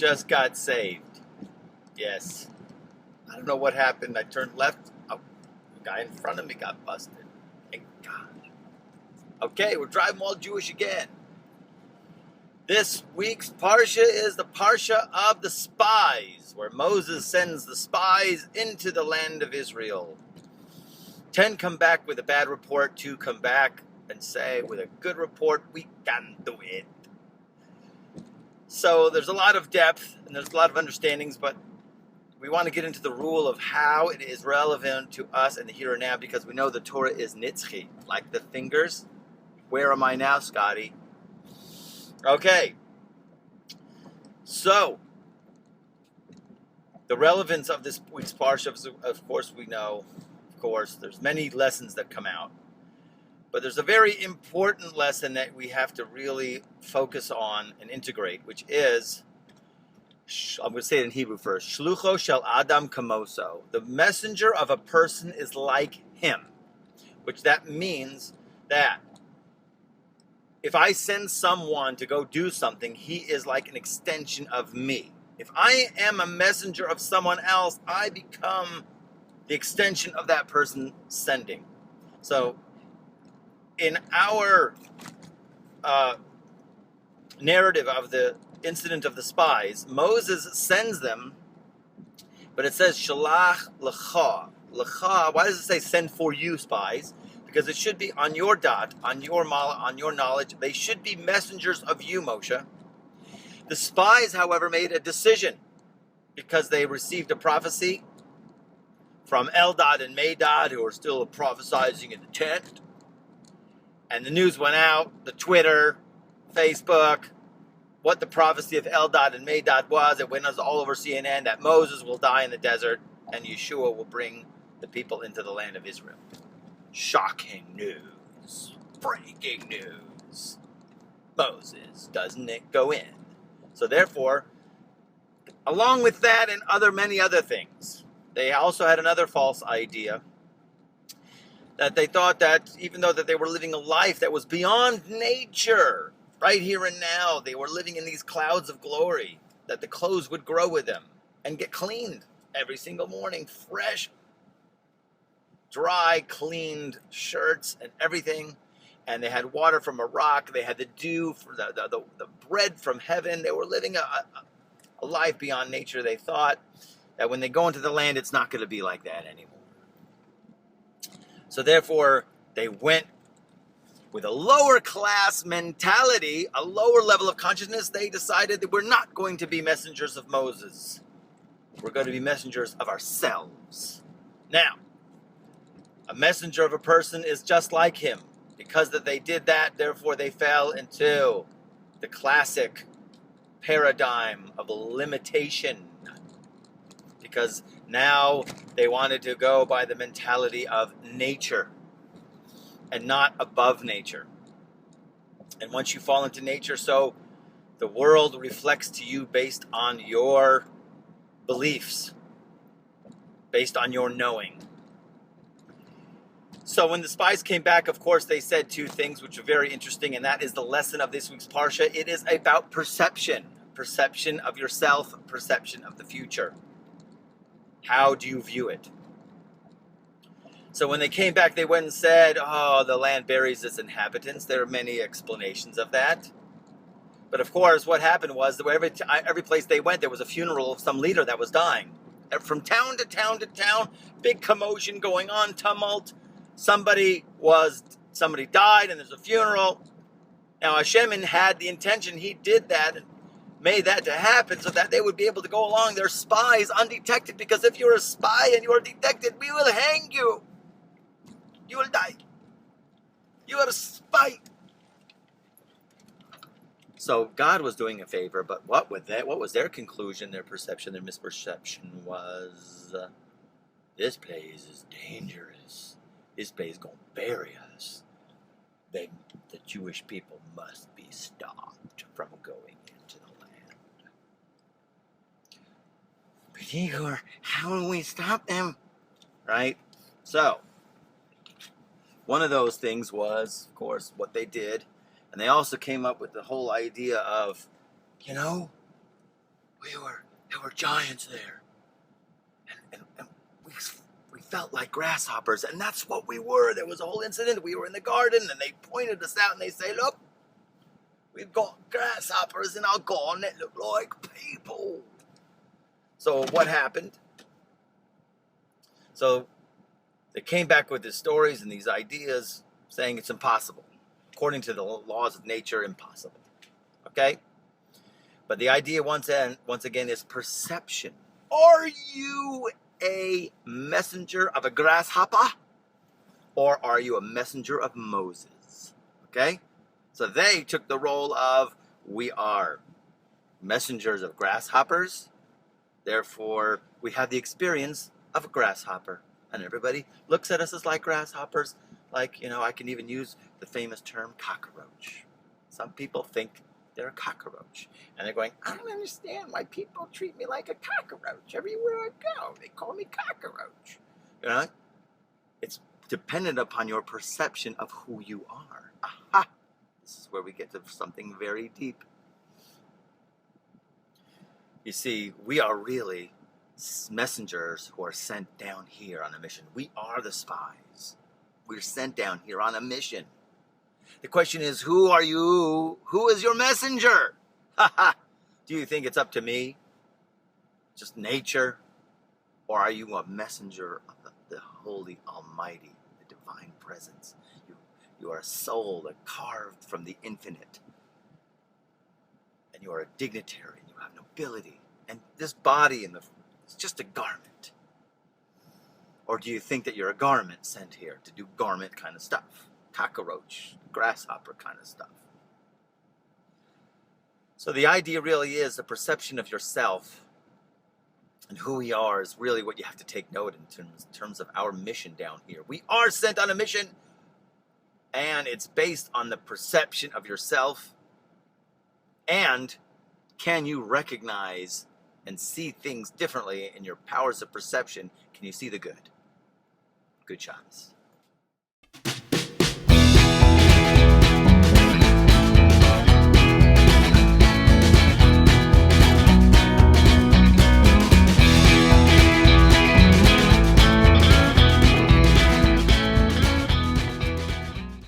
just got saved. Yes. I don't know what happened. I turned left. Oh, the guy in front of me got busted. Thank God. Okay, we're driving all Jewish again. This week's Parsha is the Parsha of the spies, where Moses sends the spies into the land of Israel. 10 come back with a bad report, 2 come back and say, with a good report, we can do it. So there's a lot of depth and there's a lot of understandings, but we want to get into the rule of how it is relevant to us in the here and now, because we know the Torah is nitzchi, like the fingers. Where am I now, Scotty? Okay. So, the relevance of this week's Parsha, of course we know, there's many lessons that come out. But there's a very important lesson that we have to really focus on and integrate, which is, I'm going to say it in Hebrew first, Shlucho shel Adam kamoso. The messenger of a person is like him, which that means that if I send someone to go do something, he is like an extension of me. If I am a messenger of someone else, I become the extension of that person sending. So, in our narrative of the incident of the spies, Moses sends them, but it says Shelach lecha. Lecha, why does it say send for you, spies? Because it should be on your dot, on your knowledge. They should be messengers of you, Moshe. The spies, however, made a decision because they received a prophecy from Eldad and Medad, who are still prophesizing in the tent. And the news went out, the Twitter, Facebook, what the prophecy of Eldad and Medad was. It went all over CNN that Moses will die in the desert and Yeshua will bring the people into the land of Israel. Shocking news. Breaking news. Moses doesn't go in. So therefore, along with that and many other things, they also had another false idea, that they thought that even though that they were living a life that was beyond nature, right here and now, they were living in these clouds of glory, that the clothes would grow with them and get cleaned every single morning, fresh, dry, cleaned shirts and everything. And they had water from a rock. They had the dew, for the bread from heaven. They were living a life beyond nature. They thought that when they go into the land, it's not going to be like that anymore. So therefore, they went with a lower class mentality, a lower level of consciousness. They decided that we're not going to be messengers of Moses. We're going to be messengers of ourselves. Now, a messenger of a person is just like him. Because that they did that, therefore they fell into the classic paradigm of limitation. Because now they wanted to go by the mentality of nature and not above nature. And once you fall into nature, so the world reflects to you based on your beliefs, based on your knowing. So when the spies came back, of course, they said 2 things which are very interesting, and that is the lesson of this week's Parsha. It is about perception. Perception of yourself, perception of the future. How do you view it? So when they came back, they went and said, oh, the land buries its inhabitants. There are many explanations of that. But of course, what happened was that every place they went, there was a funeral of some leader that was dying. From town to town to town, big commotion going on, tumult. Somebody died and there's a funeral. Now Hashem had the intention, he did that and made that to happen so that they would be able to go along their spies undetected, because if you're a spy and you are detected, we will hang you. You will die. You are a spy. So God was doing a favor, but what was their conclusion, their perception, their misperception was, this place is dangerous. This place is going to bury us. Then the Jewish people must be stopped from going into the land. But Igor, how will we stop them? Right? So, one of those things was, of course, what they did. And they also came up with the whole idea of, there were giants there. And we felt like grasshoppers, and that's what we were. There was a whole incident. We were in the garden, and they pointed us out, and they say, look, we've got grasshoppers in our garden that look like people. So what happened? So they came back with these stories and these ideas saying it's impossible. According to the laws of nature, impossible. Okay? But the idea once again is perception. Are you a messenger of a grasshopper? Or are you a messenger of Moses? Okay? So they took the role of, we are messengers of grasshoppers. Therefore, we have the experience of a grasshopper. And everybody looks at us as like grasshoppers. Like, I can even use the famous term cockroach. Some people think they're a cockroach. And they're going, I don't understand why people treat me like a cockroach. Everywhere I go, they call me cockroach. It's dependent upon your perception of who you are. Aha! This is where we get to something very deep. You see, we are really messengers who are sent down here on a mission. We are the spies. We're sent down here on a mission. The question is, who are you? Who is your messenger? Do you think it's up to me? Just nature? Or are you a messenger of the Holy Almighty, the divine presence? You are a soul that carved from the infinite. And you are a dignitary, and you have nobility. And this body it's just a garment. Or do you think that you're a garment sent here to do garment kind of stuff? Cockroach, grasshopper kind of stuff. So the idea really is the perception of yourself and who we are is really what you have to take note in terms of our mission down here. We are sent on a mission, and it's based on the perception of yourself. And can you recognize and see things differently in your powers of perception? Can you see the good? Good Shabbos.